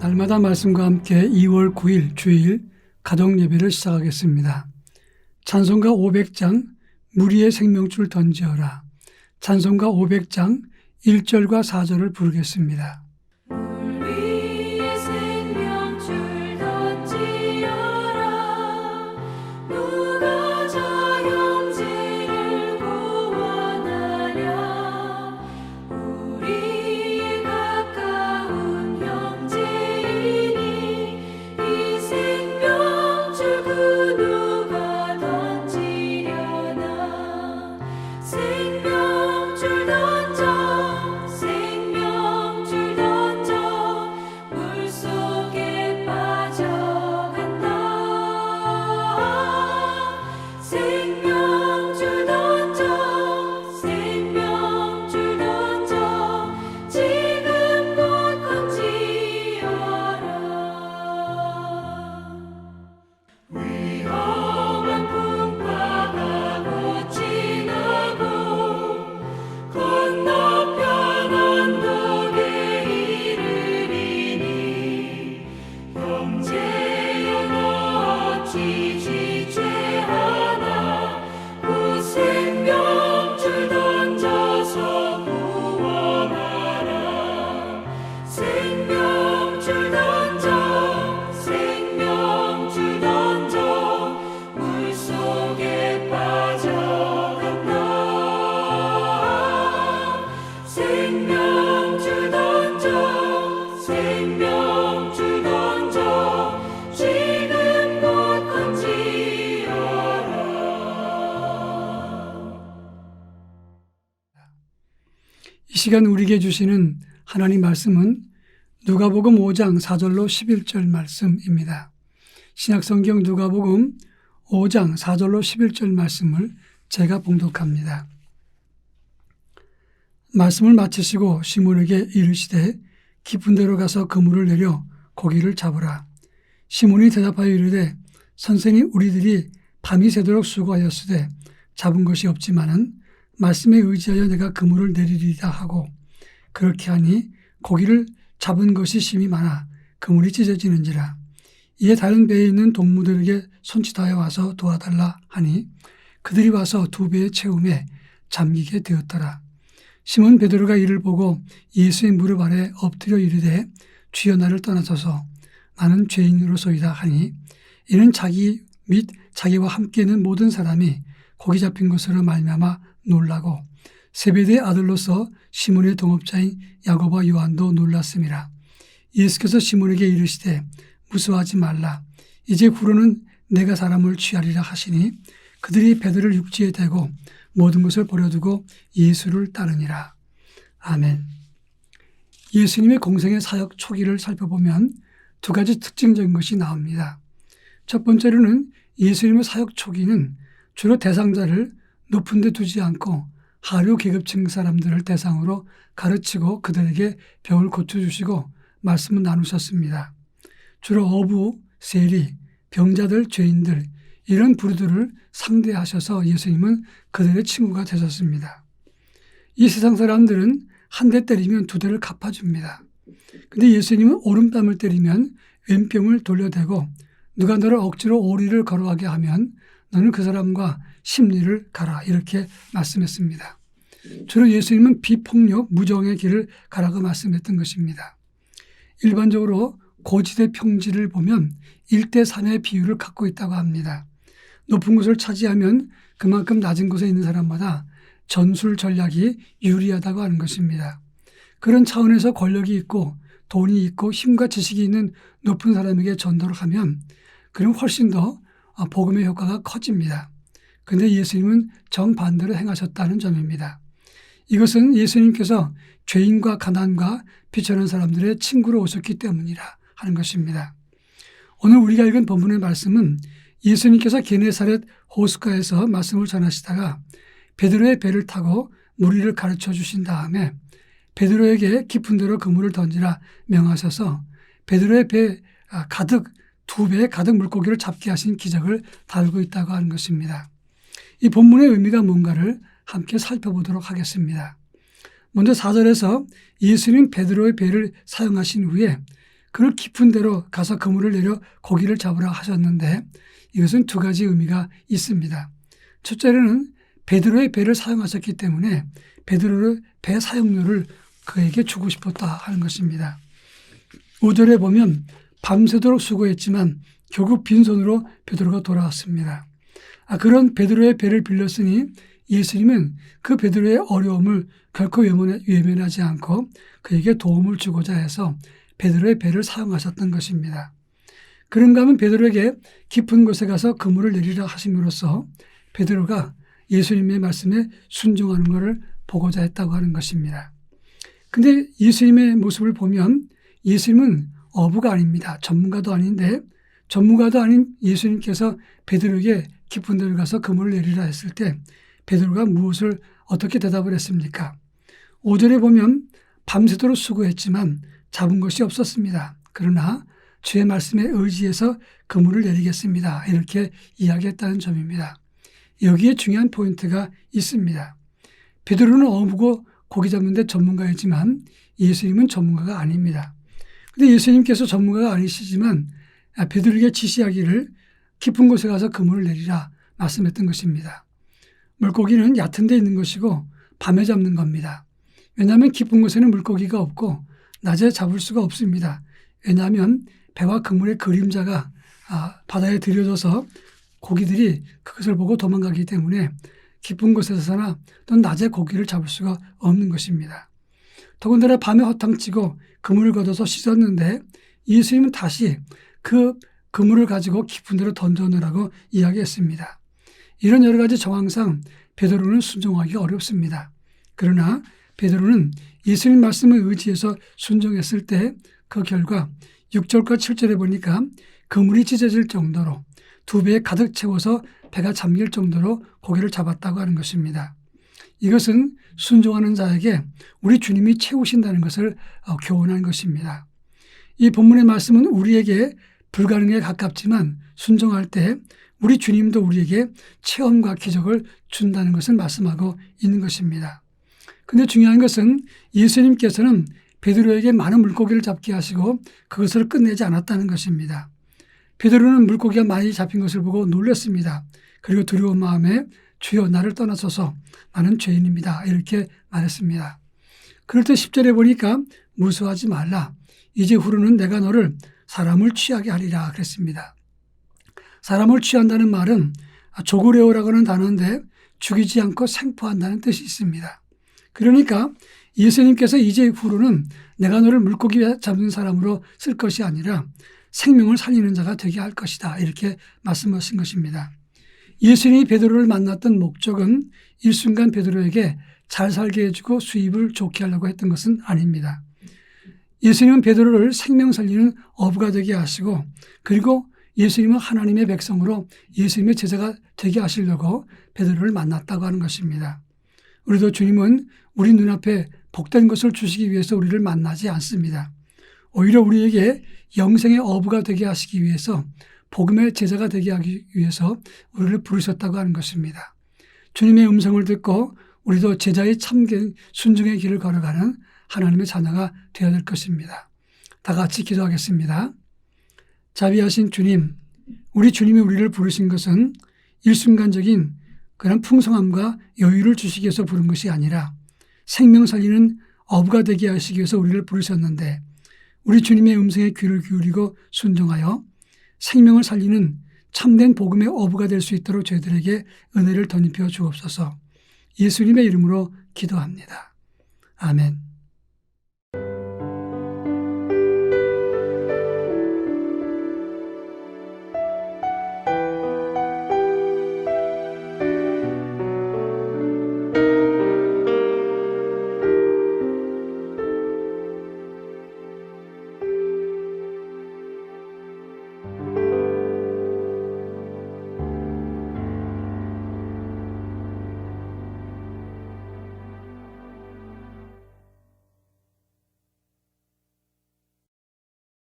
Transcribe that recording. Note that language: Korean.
날마다 말씀과 함께 2월 9일 주일 가정예배를 시작하겠습니다. 찬송가 500장 무리의 생명줄 던지어라. 찬송가 500장 1절과 4절을 부르겠습니다. 이 시간 우리에게 주시는 하나님 말씀은 누가복음 5장 4절로 11절 말씀입니다. 신약성경 누가복음 5장 4절로 11절 말씀을 제가 봉독합니다. 말씀을 마치시고 시몬에게 이르시되 깊은 데로 가서 그물을 내려 고기를 잡으라. 시몬이 대답하여 이르되 선생님, 우리들이 밤이 새도록 수고하였으되 잡은 것이 없지만은 말씀에 의지하여 내가 그물을 내리리다 하고, 그렇게 하니 고기를 잡은 것이 심히 많아 그물이 찢어지는지라. 이에 다른 배에 있는 동무들에게 손짓하여 와서 도와달라 하니 그들이 와서 두 배의 채움에 잠기게 되었더라. 시몬 베드로가 이를 보고 예수의 무릎 아래 엎드려 이르되 주여, 나를 떠나소서, 나는 죄인으로소이다 하니, 이는 자기 및 자기와 함께 있는 모든 사람이 고기 잡힌 것으로 말미암아 놀라고 세베대의 아들로서 시몬의 동업자인 야고보와 요한도 놀랐음이라. 예수께서 시몬에게 이르시되 무서워하지 말라. 이제 후로는 내가 사람을 취하리라 하시니 그들이 베드로를 육지에 대고 모든 것을 버려두고 예수를 따르니라. 아멘. 예수님의 공생의 사역 초기를 살펴보면 두 가지 특징적인 것이 나옵니다. 첫 번째로는 예수님의 사역 초기는 주로 대상자를 높은 데 두지 않고 하류 계급층 사람들을 대상으로 가르치고 그들에게 병을 고쳐주시고 말씀을 나누셨습니다. 주로 어부, 세리, 병자들, 죄인들, 이런 부류들을 상대하셔서 예수님은 그들의 친구가 되셨습니다. 이 세상 사람들은 한 대 때리면 두 대를 갚아줍니다. 근데 예수님은 오른뺨을 때리면 왼뺨을 돌려대고, 누가 너를 억지로 오리를 걸어가게 하면 너는 그 사람과 십리를 가라, 이렇게 말씀했습니다. 주로 예수님은 비폭력, 무정의 길을 가라고 말씀했던 것입니다. 일반적으로 고지대 평지를 보면 1대3의 비율을 갖고 있다고 합니다. 높은 곳을 차지하면 그만큼 낮은 곳에 있는 사람마다 전술 전략이 유리하다고 하는 것입니다. 그런 차원에서 권력이 있고 돈이 있고 힘과 지식이 있는 높은 사람에게 전도를 하면 그럼 훨씬 더 복음의 효과가 커집니다. 그런데 예수님은 정반대로 행하셨다는 점입니다. 이것은 예수님께서 죄인과 가난과 비천한 사람들의 친구로 오셨기 때문이라 하는 것입니다. 오늘 우리가 읽은 본문의 말씀은 예수님께서 게네사렛 호숫가에서 말씀을 전하시다가 베드로의 배를 타고 무리를 가르쳐 주신 다음에 베드로에게 깊은 데로 그물을 던지라 명하셔서 베드로의 배 가득, 두 배에 가득 물고기를 잡게 하신 기적을 다루고 있다고 하는 것입니다. 이 본문의 의미가 뭔가를 함께 살펴보도록 하겠습니다. 먼저 4절에서 예수님 베드로의 배를 사용하신 후에 그를 깊은 데로 가서 그물을 내려 고기를 잡으라 하셨는데 이것은 두 가지 의미가 있습니다. 첫째로는 베드로의 배를 사용하셨기 때문에 베드로의 배 사용료를 그에게 주고 싶었다 하는 것입니다. 5절에 보면 밤새도록 수고했지만 결국 빈손으로 베드로가 돌아왔습니다. 그런 베드로의 배를 빌렸으니 예수님은 그 베드로의 어려움을 결코 외면하지 않고 그에게 도움을 주고자 해서 베드로의 배를 사용하셨던 것입니다. 그런가 하면 베드로에게 깊은 곳에 가서 그물을 내리라 하심으로써 베드로가 예수님의 말씀에 순종하는 것을 보고자 했다고 하는 것입니다. 근데 예수님의 모습을 보면 예수님은 어부가 아닙니다. 전문가도 아닌데 전문가도 아닌 예수님께서 베드로에게 깊은 데로 가서 그물을 내리라 했을 때 베드로가 무엇을 어떻게 대답을 했습니까? 5절에 보면 밤새도록 수고했지만 잡은 것이 없었습니다. 그러나 주의 말씀에 의지해서 그물을 내리겠습니다. 이렇게 이야기했다는 점입니다. 여기에 중요한 포인트가 있습니다. 베드로는 어부고 고기 잡는 데 전문가이지만 예수님은 전문가가 아닙니다. 그런데 예수님께서 전문가가 아니시지만 베드로에게 지시하기를 깊은 곳에 가서 그물을 내리라 말씀했던 것입니다. 물고기는 얕은 데 있는 것이고 밤에 잡는 겁니다. 왜냐하면 깊은 곳에는 물고기가 없고 낮에 잡을 수가 없습니다. 왜냐하면 배와 그물의 그림자가 바다에 들여져서 고기들이 그것을 보고 도망가기 때문에 깊은 곳에서나 또 낮에 고기를 잡을 수가 없는 것입니다. 더군다나 밤에 허탕치고 그물을 걷어서 씻었는데 예수님은 다시 그 그물을 가지고 깊은 데로 던져놓으라고 이야기했습니다. 이런 여러 가지 정황상 베드로는 순종하기 어렵습니다. 그러나 베드로는 예수님 말씀을 의지해서 순종했을 때 그 결과 6절과 7절에 보니까 그물이 찢어질 정도로 두 배에 가득 채워서 배가 잠길 정도로 고기를 잡았다고 하는 것입니다. 이것은 순종하는 자에게 우리 주님이 채우신다는 것을 교훈한 것입니다. 이 본문의 말씀은 우리에게 불가능에 가깝지만 순종할 때 우리 주님도 우리에게 체험과 기적을 준다는 것을 말씀하고 있는 것입니다. 그런데 중요한 것은 예수님께서는 베드로에게 많은 물고기를 잡게 하시고 그것을 끝내지 않았다는 것입니다. 베드로는 물고기가 많이 잡힌 것을 보고 놀랐습니다. 그리고 두려운 마음에 주여 나를 떠나소서 나는 죄인입니다. 이렇게 말했습니다. 그럴 때 10절에 보니까 무서워하지 말라. 이제 후로는 내가 너를 사람을 취하게 하리라 그랬습니다. 사람을 취한다는 말은 조그레오라고 하는 단어인데 죽이지 않고 생포한다는 뜻이 있습니다. 그러니까 예수님께서 이제 후로는 내가 너를 물고기 잡는 사람으로 쓸 것이 아니라 생명을 살리는 자가 되게 할 것이다. 이렇게 말씀하신 것입니다. 예수님이 베드로를 만났던 목적은 일순간 베드로에게 잘 살게 해주고 수입을 좋게 하려고 했던 것은 아닙니다. 예수님은 베드로를 생명 살리는 어부가 되게 하시고 그리고 예수님은 하나님의 백성으로 예수님의 제자가 되게 하시려고 베드로를 만났다고 하는 것입니다. 우리도 주님은 우리 눈앞에 복된 것을 주시기 위해서 우리를 만나지 않습니다. 오히려 우리에게 영생의 어부가 되게 하시기 위해서 복음의 제자가 되게 하기 위해서 우리를 부르셨다고 하는 것입니다. 주님의 음성을 듣고 우리도 제자의 참된 순종의 길을 걸어가는 하나님의 자녀가 되어야 될 것입니다. 다 같이 기도하겠습니다. 자비하신 주님, 우리 주님이 우리를 부르신 것은 일순간적인 그런 풍성함과 여유를 주시기 위해서 부른 것이 아니라 생명 살리는 어부가 되게 하시기 위해서 우리를 부르셨는데 우리 주님의 음성에 귀를 기울이고 순종하여 생명을 살리는 참된 복음의 어부가 될 수 있도록 저희들에게 은혜를 덧입혀 주옵소서. 예수님의 이름으로 기도합니다. 아멘.